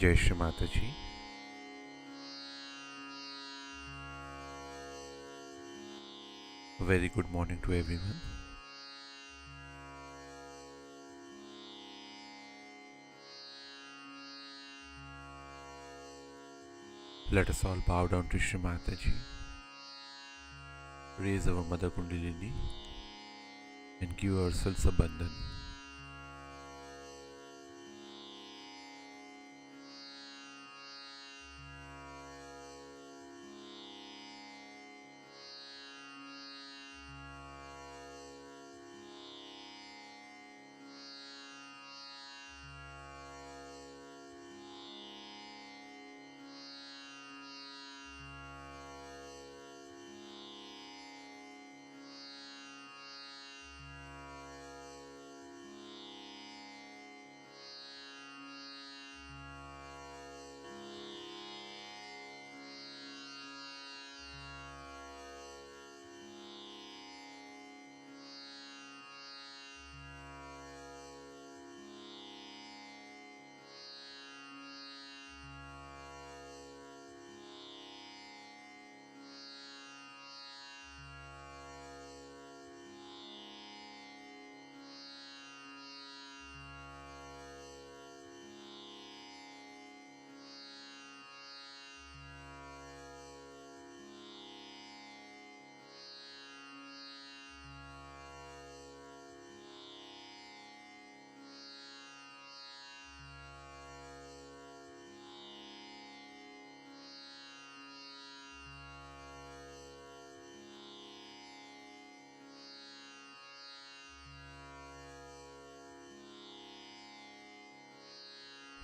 Jai Shri Mataji. Very good morning to everyone. Let us all bow down to Shri Mataji, raise our Mother Kundalini and give ourselves a bandhan.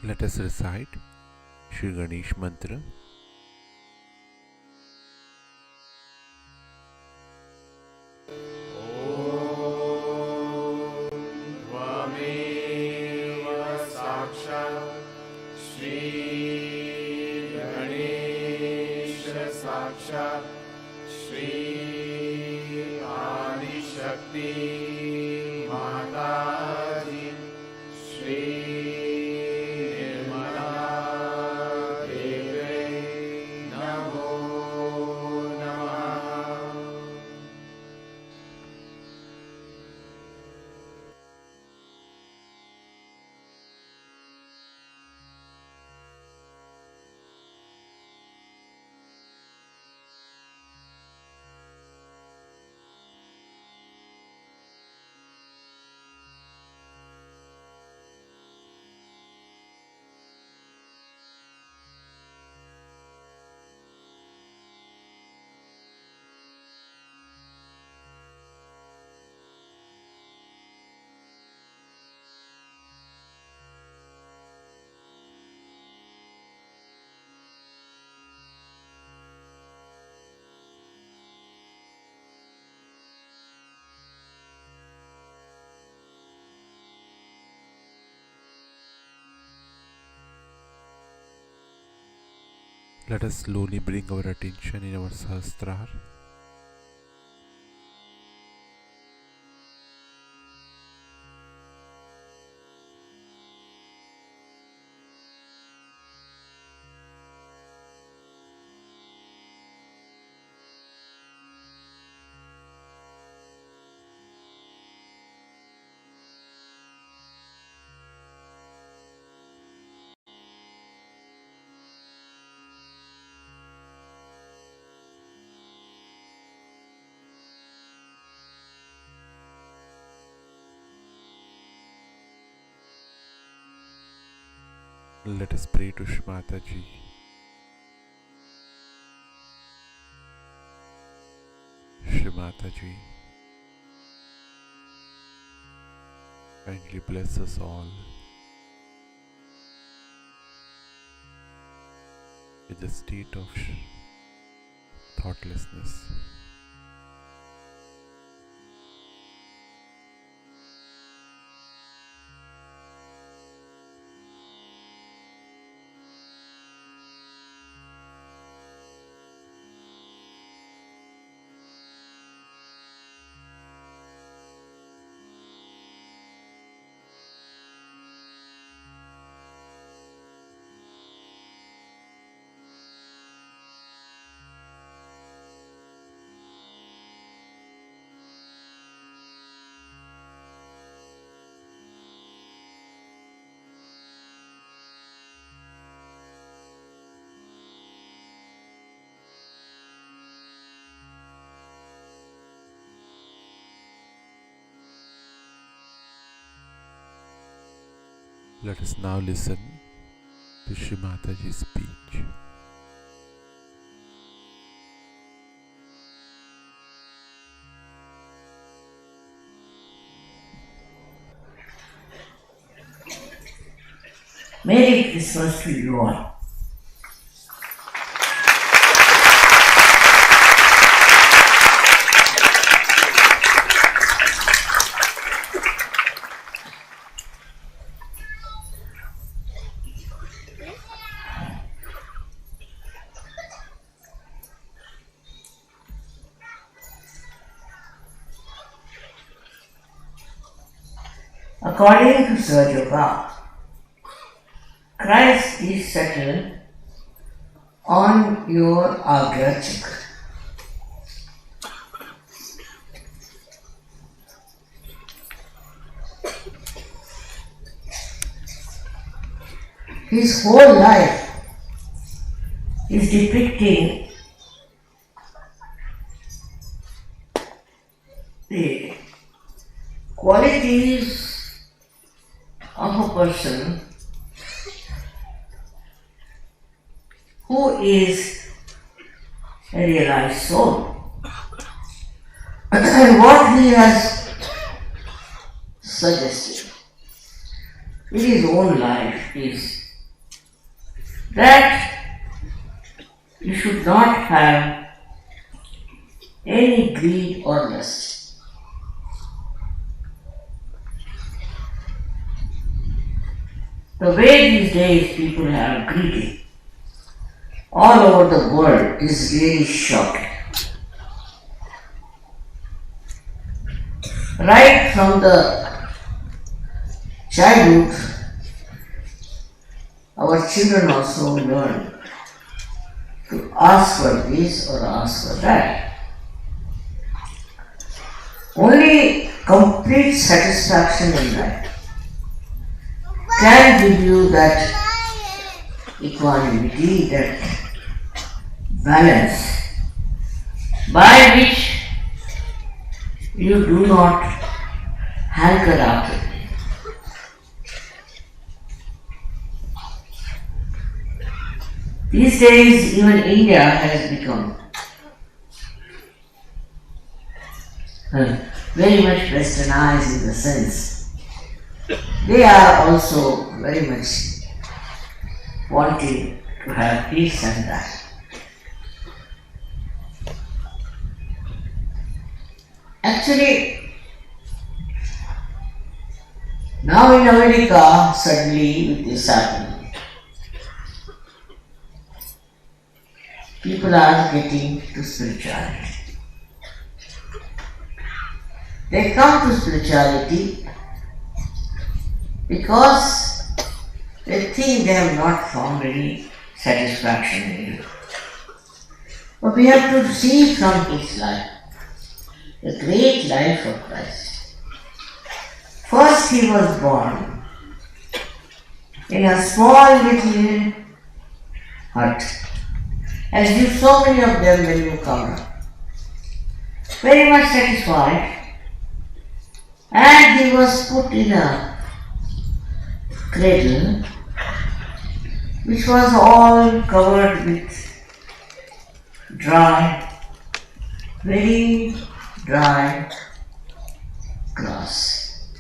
Let us recite Shri Ganesh Mantra. साक्षात् श्री आदिशक्ति माताजी श्री निर्मला देवी नमो नमः। Let us slowly bring our attention in our Sahasrara. Let us pray to Shri Mataji. Shri Mataji, kindly bless us all with a state of thoughtlessness. Let us now listen to Shri Mataji's speech. Merry Christmas to you all. According to Sir Yoga, Christ is settled on your Agra Chakra. His whole life is depicting the qualities of a person who is a realized soul. And what he has suggested in his own life is that you should not have any greed or lust. The way these days people are greedy all over the world is really shocking. Right from the childhood, our children also learn to ask for this or ask for that. Only complete satisfaction in life can give you that equanimity, that balance, by which you do not hanker after it. These days, even India has become very much westernized in the sense they are also very much wanting to have peace and that. Actually, now in America, suddenly with this happening, people are getting to spirituality. They come to spirituality because they think they have not found any satisfaction in it. But we have to see from his life, the great life of Christ. First he was born in a small little hut, as you so many of them when you come, very much satisfied, and he was put in a cradle which was all covered with dry, very dry grass.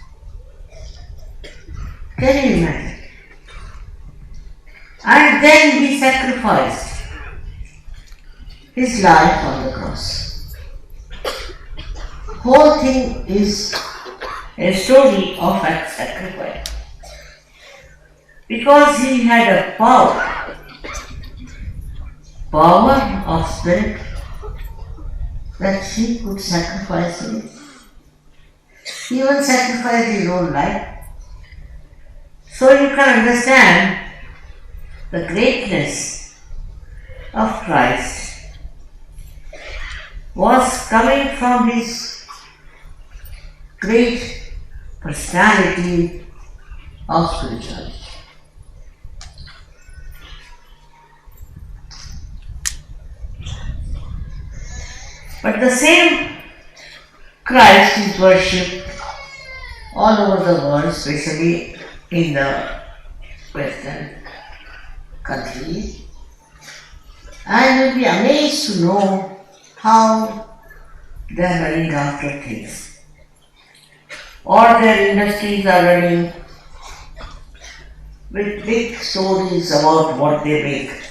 Can you imagine? And then he sacrificed his life on the cross. Whole thing is a story of that sacrifice. Because he had a power of spirit, that he could sacrifice it. He even sacrificed his own life. So you can understand the greatness of Christ was coming from his great personality of spirituality. But the same Christ is worshipped all over the world, especially in the Western countries, and you'll be amazed to know how they're running after things. All their industries are running with big stories about what they make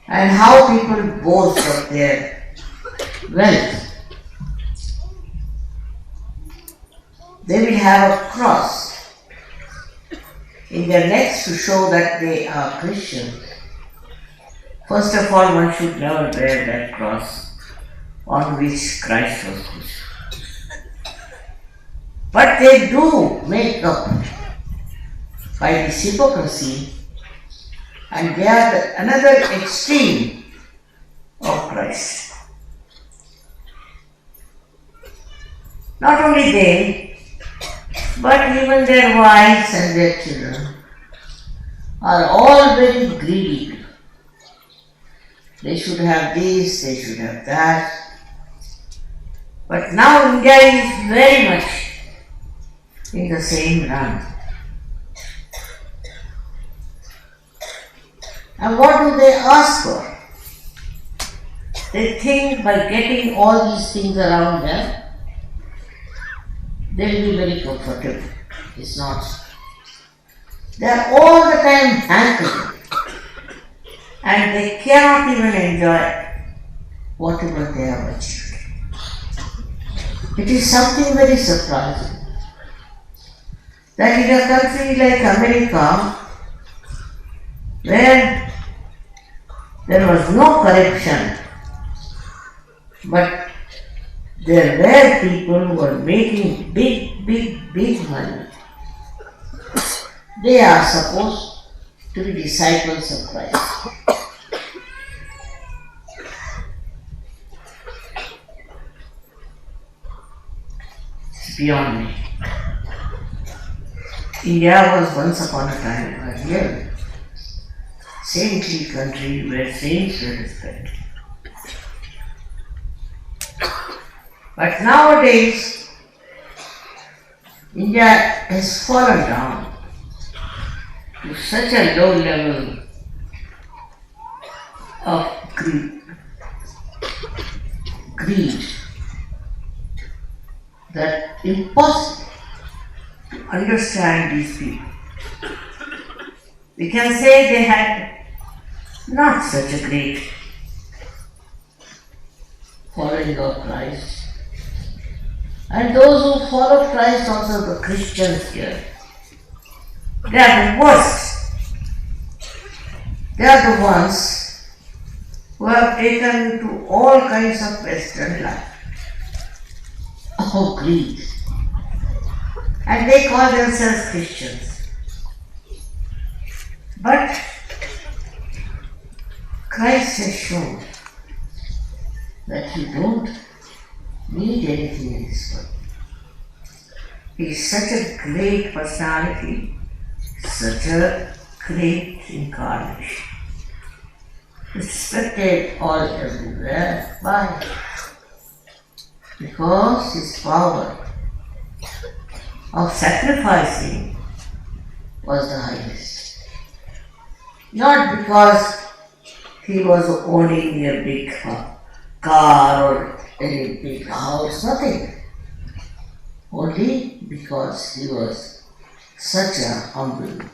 and how people boast of their wealth. They will have a cross in their necks to show that they are Christians. First of all, one should never wear that cross on which Christ was crucified. But they do make up by this hypocrisy, and they are another extreme of Christ. Not only they, but even their wives and their children are all very greedy. They should have this, they should have that. But now India is very much in the same run. And what do they ask for? They think by getting all these things around them, they'll be very comfortable. It's not. They are all the time hankering, and they cannot even enjoy whatever they have achieved. It is something very surprising that in a country like America, where there was no corruption, but there were people who were making big money. They are supposed to be disciples of Christ. It's beyond me. India was once upon a time a real saintly country where saints were respected. But nowadays, India has fallen down to such a low level of greed that impossible to understand these people. We can say they had not such a great following of Christ. And those who follow Christ, also the Christians here, they are the worst. They are the ones who have taken to all kinds of Western life. Oh, greed. And they call themselves Christians. But Christ has shown that you don't need anything in this world. He is such a great personality, such a great incarnation, respected all everywhere. Why? Because his power of sacrificing was the highest. Not because he was owning a big car or any big house, nothing. Only because he was such a humble.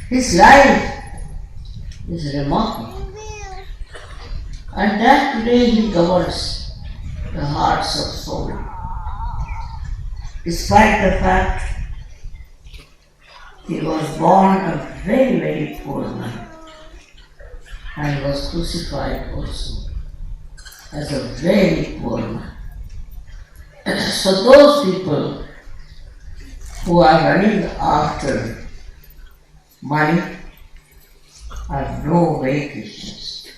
His life is remarkable. And that today he governs the hearts of so many. Despite the fact he was born a very poor man and was crucified also as a very poor man. So those people who are running after money are no way Christians,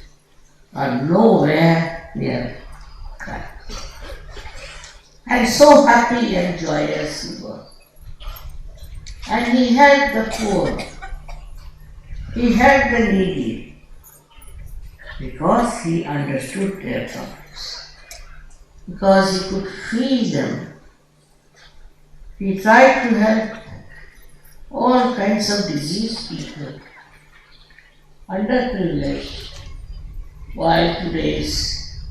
are nowhere near Christ. And so happy and joyous he was. And he helped the poor, he helped the needy, because he understood their problems, because he could feel them, He tried to help all kinds of diseased people, underprivileged, while today's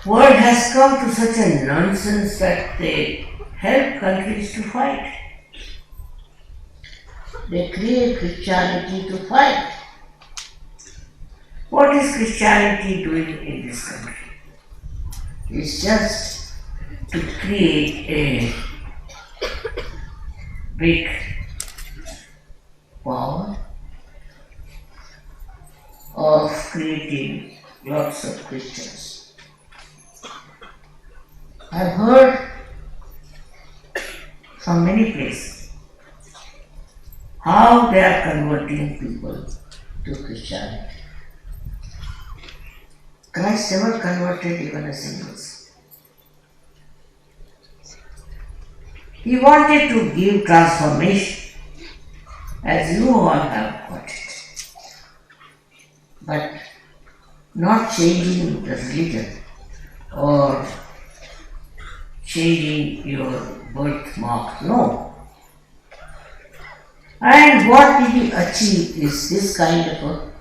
world has come to such a nonsense that they help countries to fight. They create Christianity to fight. What is Christianity doing in this country? It's just to create a big power of creating lots of Christians. I've heard from many places how they are converting people to Christianity. Christ never converted even a single soul. He wanted to give transformation, as you all have got it, but not changing the religion or changing your birthmark, no. And what did he achieve is this kind of a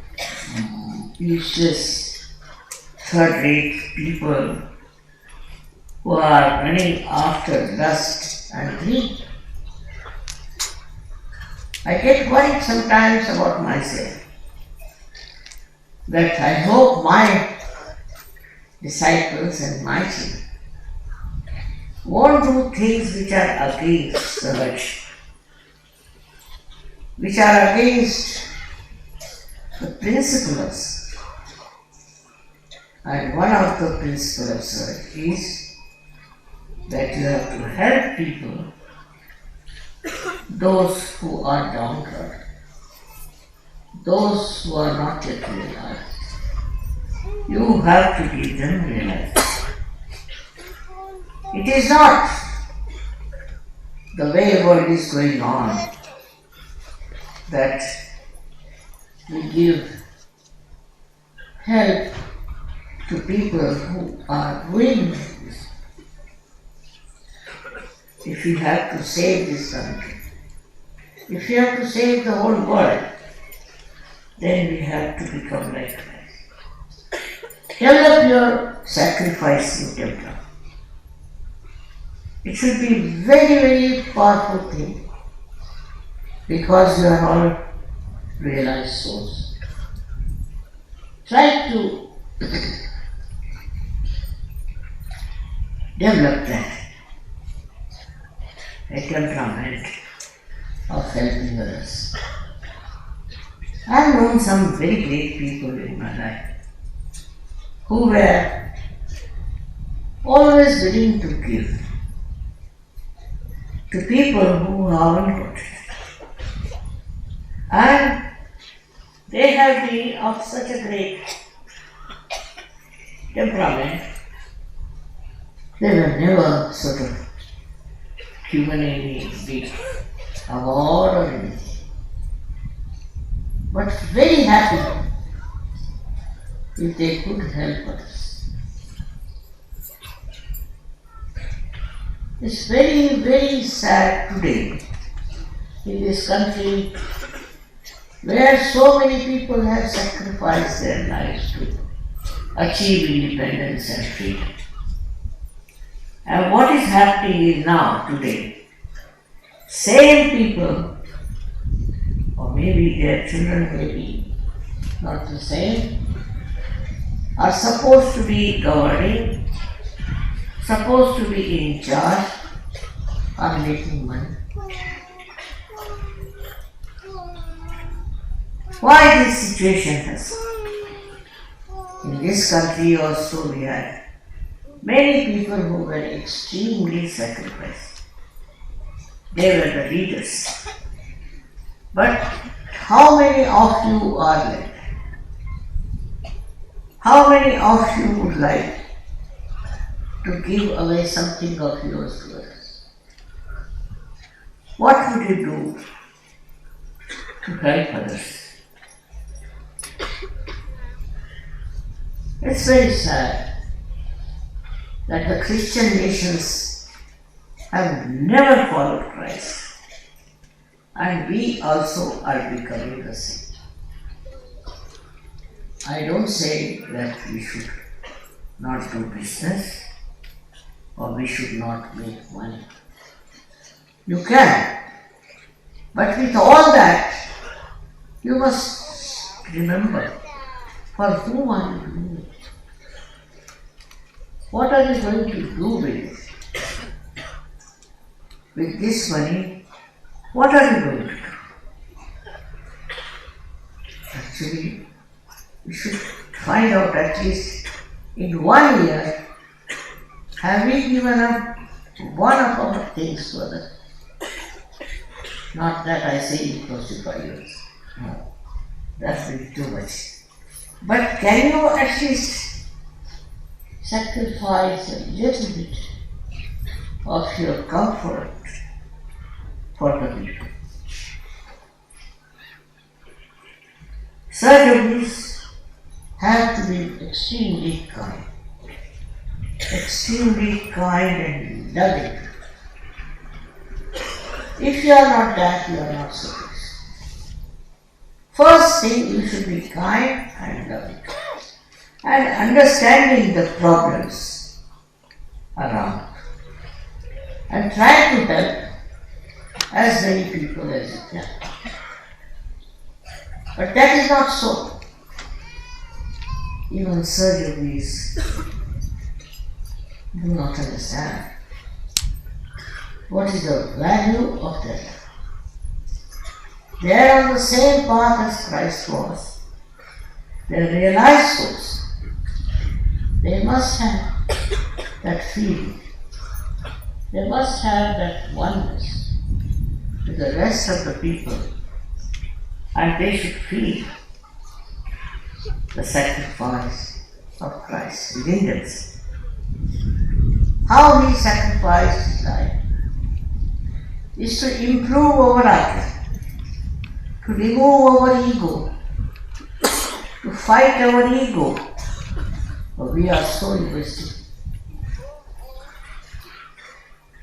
useless, third-rate people who are running after lust and greed. I get worried sometimes about myself, that I hope my disciples and my children won't do things which are against the virtue, which are against the principles. And one of the principles is that you have to help people, those who are downtrodden, those who are not yet realized. You have to give them realization. It is not the way the world is going on that we give help to people who are doing this. If you have to save this country, if you have to save the whole world, then we have to become like Christ. Develop your sacrificing temper. It should be very, very powerful thing, because you are all realized souls. Try to develop that, a temperament of helping others. I have known some very great people in my life who were always willing to give to people who haven't got it. And they have been of such a great temperament, they were never sort of given any big award or anything, but very happy if they could help others. It's very, very sad today in this country where so many people have sacrificed their lives to achieve independence and freedom. And what is happening is now, today, same people, or maybe their children may be not the same, are supposed to be governing, supposed to be in charge, are making money. Why this situation has come? In this country also we had many people who were extremely sacrificed. They were the leaders. But how many of you are like that? How many of you would like to give away something of yours to others? What would you do to help others? It's very sad that the Christian nations have never followed Christ, and we also are becoming the same. I don't say that we should not do business or we should not make money. You can, but with all that, you must remember for whom are you doing it? What are you going to do with it? With this money, what are you going to do? Actually, we should find out at least in 1 year, have we given up one of our things to others? Not that I say it goes to 5 years. No, that's been too much. But can you at least sacrifice a little bit of your comfort for the people? Surgeries have to be extremely kind and loving. If you are not that, you are not serious. First thing, you should be kind and loving and understanding the problems around and try to help as many people as you can. But that is not so. Even surgeries do not understand what is the value of that. They are on the same path as Christ was. They are realized souls. They must have that feeling. They must have that oneness with the rest of the people, and they should feel the sacrifice of Christ within themselves. How he sacrificed his life is to improve our life, to remove our ego, to fight our ego. But we are so egoistic.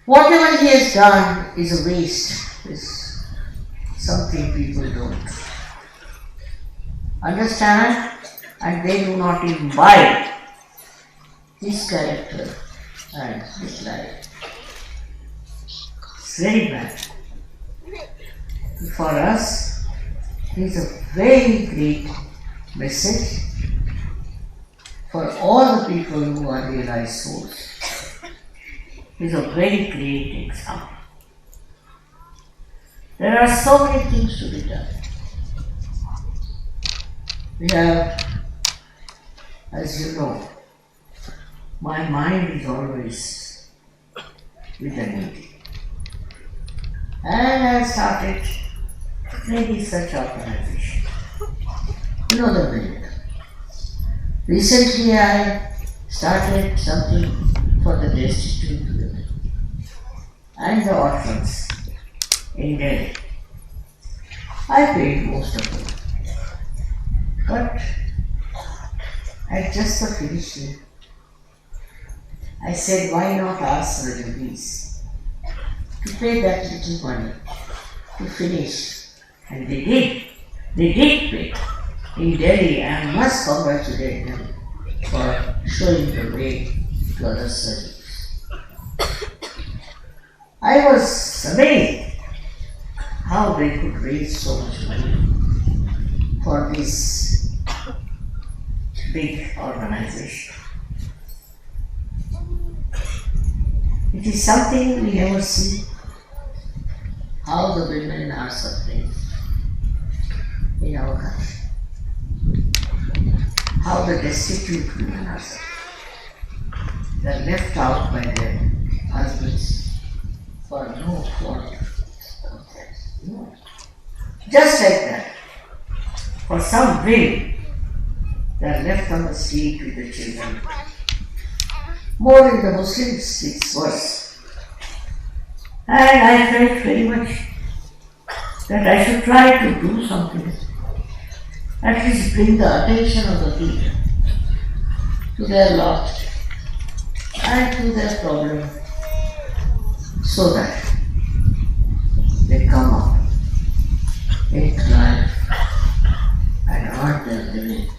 Whatever he has done is a waste, is something people don't understand, and they do not imbibe his character and his life. It's very bad. For us, it is a very great message for all the people who are realized souls. It is a very great example. There are so many things to be done. We have, as you know, my mind is always with the needy. And I started many such organizations. You know the meaning. Recently I started something for the destitute women and the orphans in Delhi. I paid most of them. But at just the finishing, I said, why not ask the refugees to pay that little money to finish? And they did. They did pay. In Delhi, I must congratulate them for showing the way to other surgeries. I was amazed how they could raise so much money for this big organization. It is something we never see, how the women are suffering in our country, how the destitute women are suffering. They are left out by their husbands for no fault of theirs. No. Just like that, for some whim, they are left on the street with the children. More in the Muslims, it's worse. And I felt very much that I should try to do something, at least bring the attention of the people to their lot and to their problem, so that they come up into life and earn their living.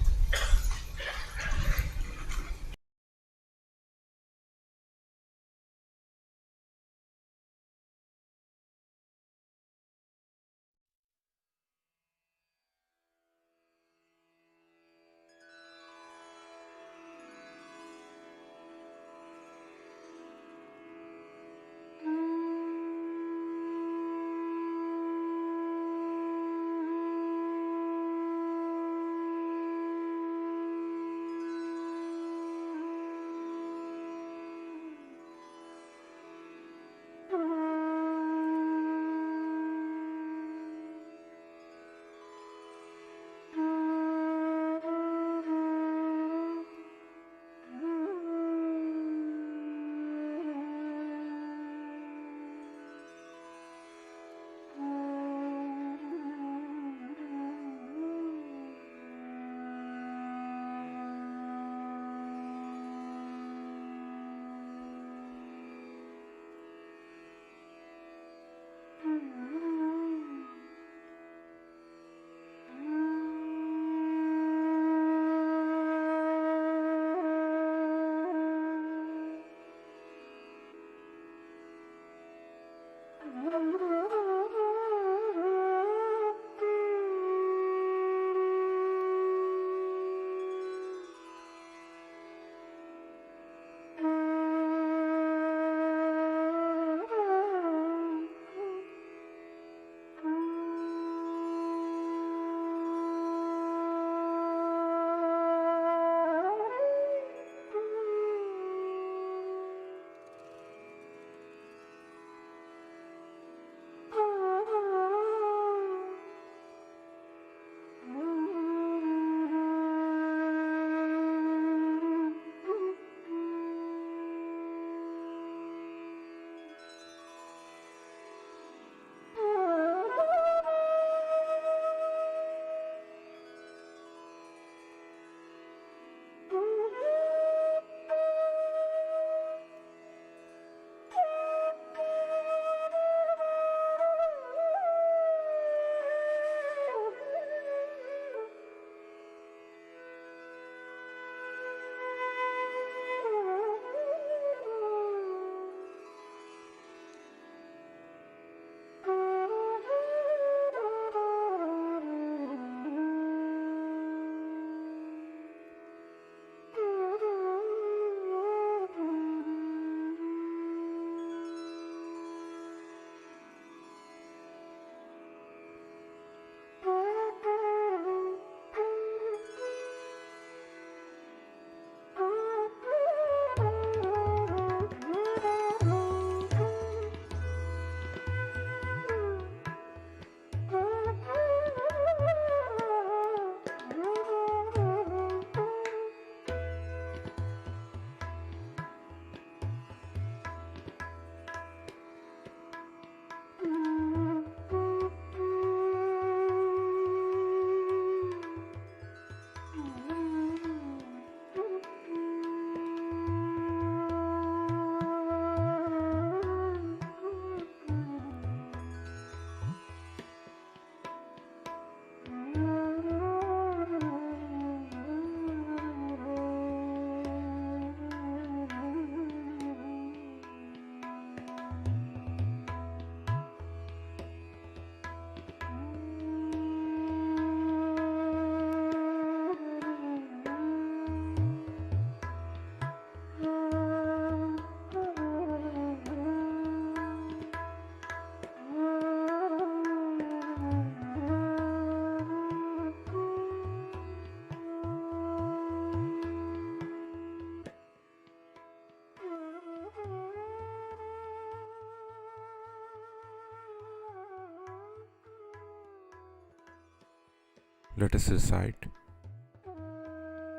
Let us recite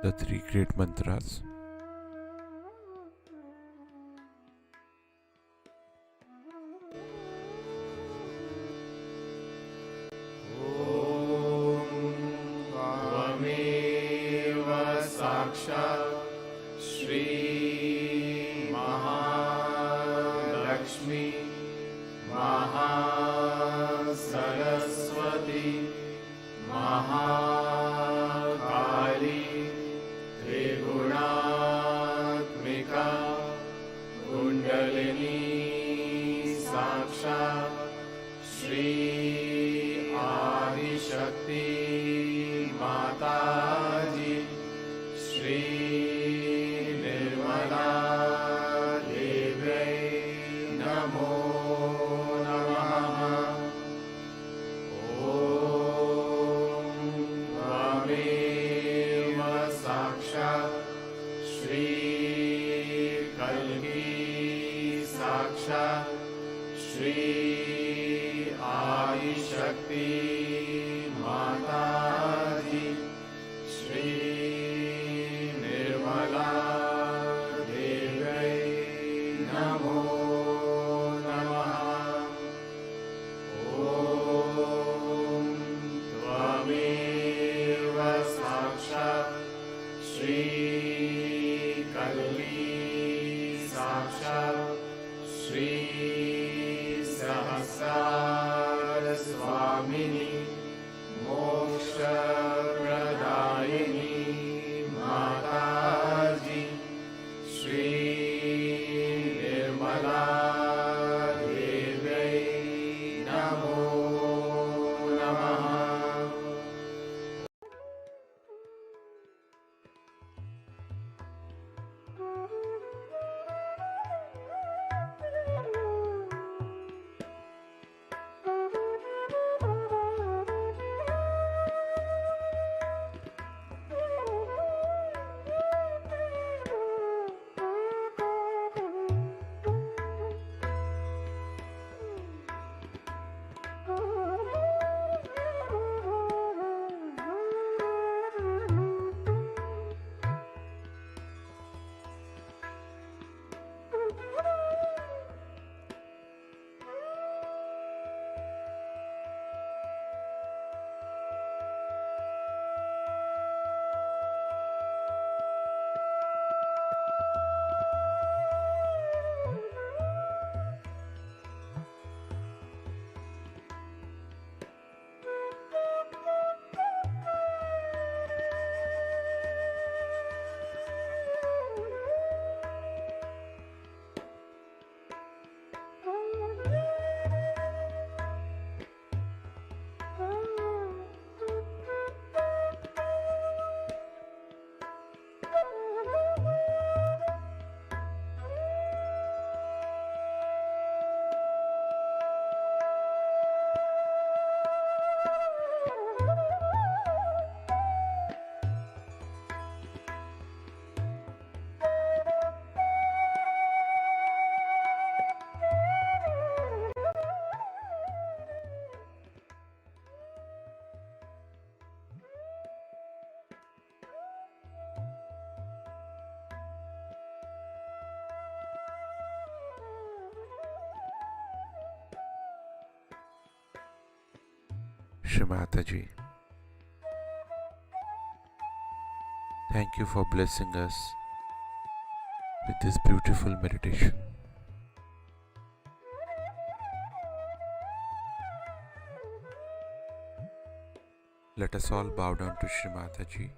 the three great mantras. त्वमेव साक्षात् श्री महालक्ष्मी साक्षात् श्री आदिशक्ति माता जी श्री निर्मला देव्यै नमो नमः। ॐ त्वमेव साक्षात् श्री कल्ली साक्षात् श्री सहस्रार स्वामिनी मोक्षप्रदायिनी माता जी श्री निर्मला देव्यै नमो नमः। Shri Mataji, thank you for blessing us with this beautiful meditation. Let us all bow down to Shri Mataji,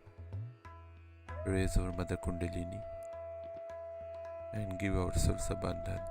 raise our Mother Kundalini and give ourselves a bandhan.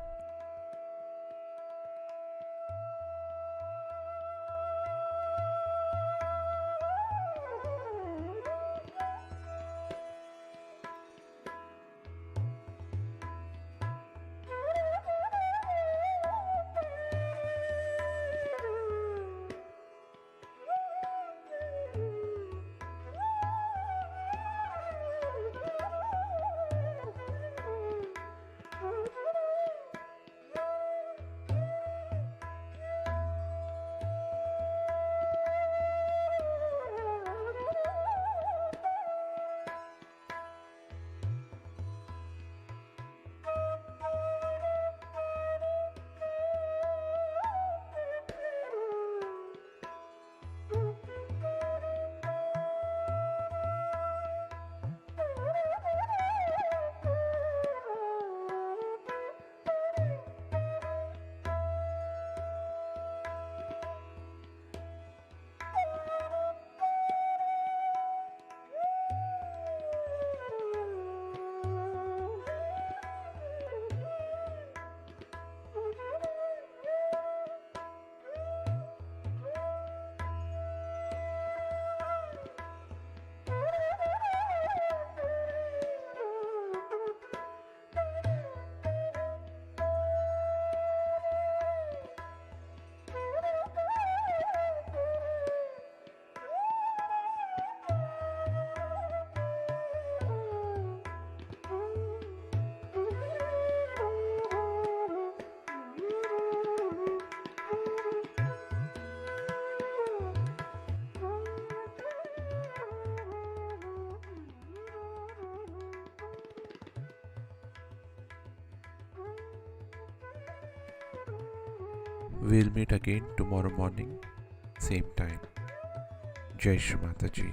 We'll meet again tomorrow morning, same time. Jai Shri Mataji.